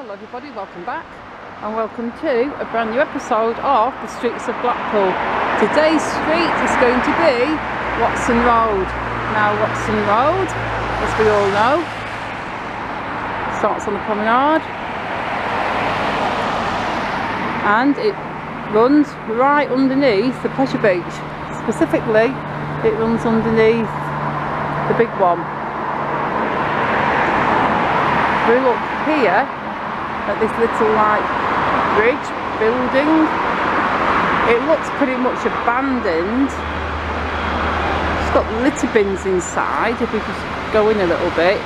Hello everybody, welcome back and welcome to a brand new episode of the Streets of Blackpool. Today's street is going to be Watson Road. Now Watson Road, as we all know, starts on the promenade and it runs right underneath the pleasure beach. Specifically, it runs underneath the big one. We look here at this little like bridge building. It looks pretty much abandoned. It's got litter bins inside if we just go in a little bit.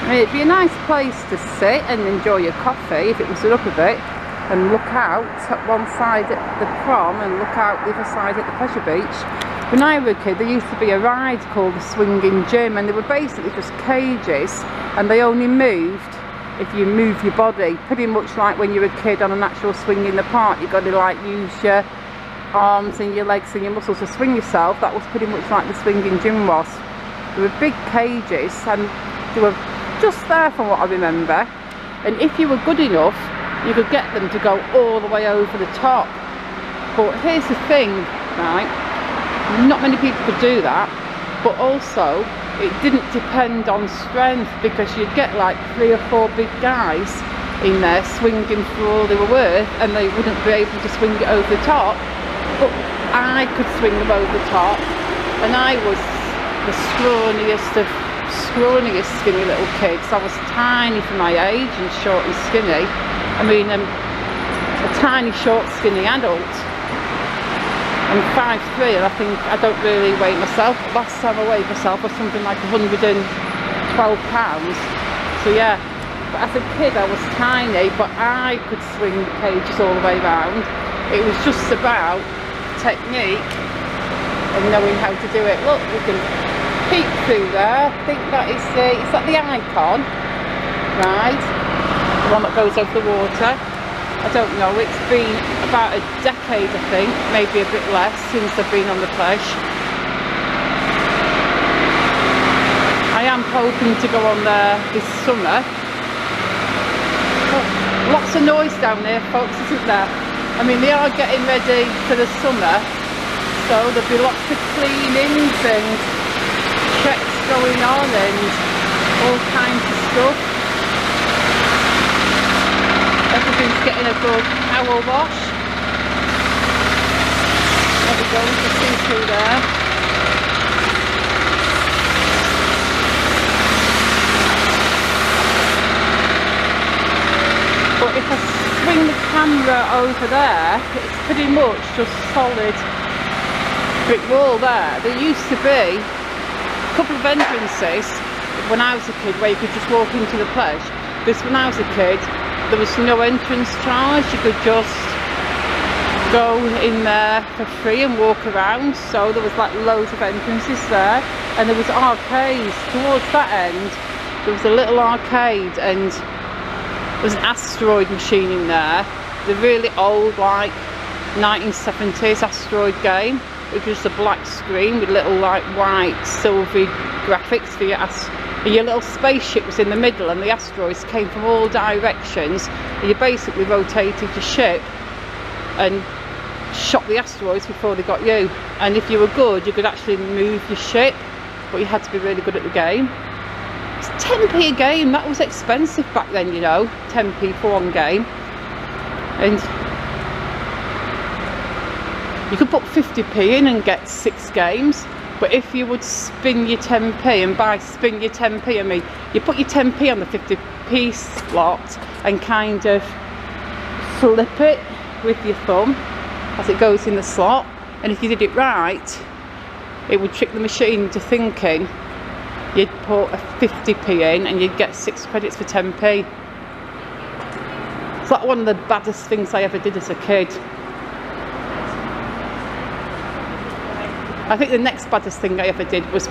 I mean, it'd be a nice place to sit and enjoy your coffee if it was up a bit and look out at one side at the prom and look out the other side at the pleasure beach. When I was a kid, there used to be a ride called the swinging gym, and they were basically just cages, and they only moved if you move your body. Pretty much like when you're a kid on an actual swing in the park, you've got to like use your arms and your legs and your muscles to swing yourself. That was pretty much like the swinging gym was. They were big cages, and they were just there from what I remember. And if you were good enough, you could get them to go all the way over the top. But here's the thing, right? Not many people could do that, but also it didn't depend on strength, because you'd get like 3 or 4 big guys in there swinging for all they were worth, and they wouldn't be able to swing it over the top. But I could swing them over the top, and I was the scrawniest skinny little kids. I was tiny for my age and short and skinny. I mean, a tiny, short, skinny adult. I'm 5'3", and I think I don't really weigh myself. Last time I weighed myself was something like 112 pounds. So yeah, but as a kid I was tiny, but I could swing the cages all the way around. It was just about technique and knowing how to do it. Look, we can peek through there. I think that is the icon, right? The one that goes over the water. I don't know, it's been about a decade I think, maybe a bit less, since I've been on the pleasure. I am hoping to go on there this summer. Oh, lots of noise down there, folks, isn't there? I mean, they are getting ready for the summer, so there'll be lots of cleanings and checks going on and all kinds of stuff. Everything's getting a good power wash. There we go, we can see through there. But if I swing the camera over there, it's pretty much just solid brick wall there. There used to be a couple of entrances when I was a kid where you could just walk into the pleasure. Because when I was a kid, there was no entrance charge. You could just go in there for free and walk around. So there was like loads of entrances there, and there was arcades towards that end. There was a little arcade, and there was an asteroid machine in there, the really old like 1970s asteroid game. It was just a black screen with little like white silvery graphics for your little spaceship was in the middle, and the asteroids came from all directions, and you basically rotated your ship and shot the asteroids before they got you. And if you were good, you could actually move your ship, but you had to be really good at the game. It's 10p a game. That was expensive back then, you know, 10p for one game. And you could put 50p in and get 6 games. But if you would spin your 10p, and by spin your 10p I mean you put your 10p on the 50p slot and kind of flip it with your thumb as it goes in the slot, and if you did it right, it would trick the machine into thinking you'd put a 50p in and you'd get 6 credits for 10p. It's like one of the baddest things I ever did as a kid. I think the next baddest thing I ever did was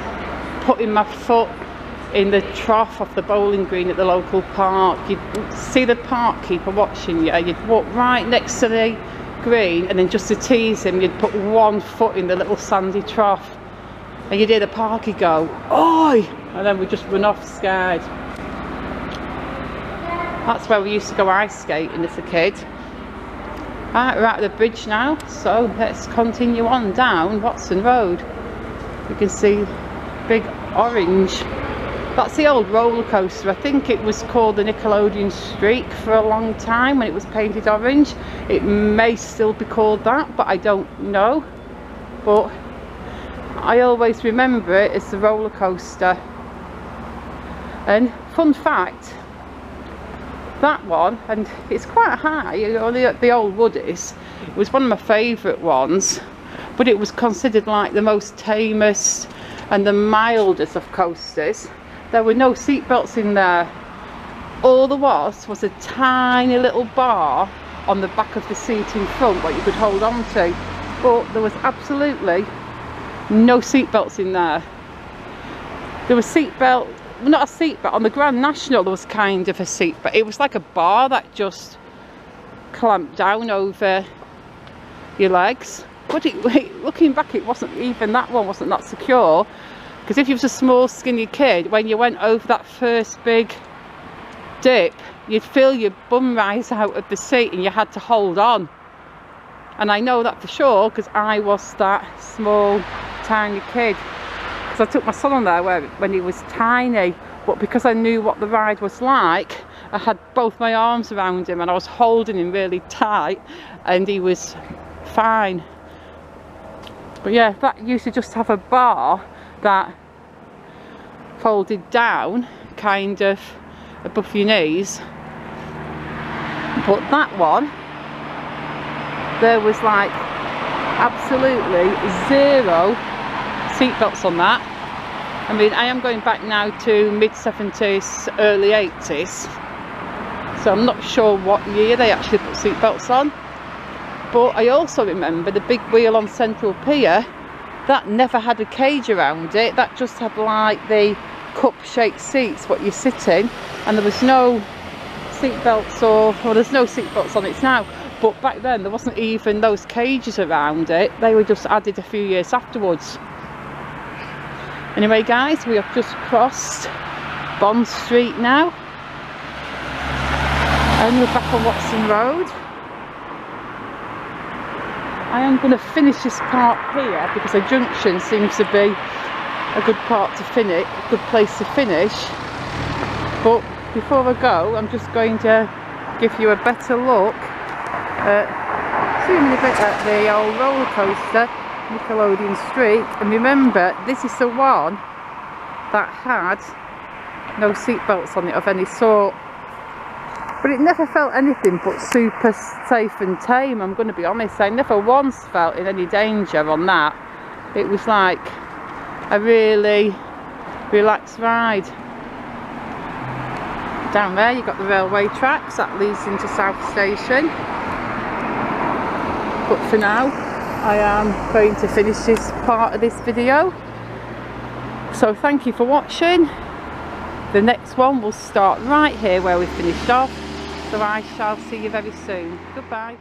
putting my foot in the trough of the bowling green at the local park. You'd see the park keeper watching you, you'd walk right next to the green, and then just to tease him you'd put one foot in the little sandy trough, and you'd hear the parkie go, "Oi!" and then we'd just run off scared. That's where we used to go ice skating as a kid. Right, we're at the bridge now, so let's continue on down Watson Road. You can see big orange. That's the old roller coaster. I think it was called the Nickelodeon Streak for a long time when it was painted orange. It may still be called that, but I don't know. But I always remember it as the roller coaster. And fun fact, that one, and it's quite high, the old wood is, it was one of my favourite ones, but it was considered like the most tamest and the mildest of coasters. There were no seat belts in there. All there was a tiny little bar on the back of the seat in front what you could hold on to, but there was absolutely no seat belts in there. There was seat belt, not a seat belt, on the Grand National there was kind of a seat, but it was like a bar that just clamped down over your legs. But looking back, it wasn't even, that one wasn't that secure, because if you was a small skinny kid, when you went over that first big dip, you'd feel your bum rise out of the seat and you had to hold on. And I know that for sure because I was that small tiny kid, because I took my son on there when he was tiny, but because I knew what the ride was like, I had both my arms around him and I was holding him really tight and he was fine. But yeah, that used to just have a bar that folded down kind of above your knees, but that one there was like absolutely zero seat belts on that. I mean, I am going back now to mid-70s, early 80s, so I'm not sure what year they actually put seat belts on. But I also remember the big wheel on Central Pier, that never had a cage around it, that just had like the cup-shaped seats what you sit in, and there was no seat belts, or there's no seat belts on it now, but back then there wasn't even those cages around it. They were just added a few years afterwards. Anyway guys, we have just crossed Bond Street now and we're back on Watson Road. I am going to finish this part here because a junction seems to be a good part to finish, a good place to finish. But before I go, I'm just going to give you a better look at, zooming a bit at the old roller coaster, Nickelodeon Streak. And remember, this is the one that had no seat belts on it of any sort. But it never felt anything but super safe and tame, I'm going to be honest. I never once felt in any danger on that. It was like a really relaxed ride. Down there you've got the railway tracks that leads into South Station. But for now, I am going to finish this part of this video. So thank you for watching. The next one will start right here where we finished off. So I shall see you very soon. Goodbye.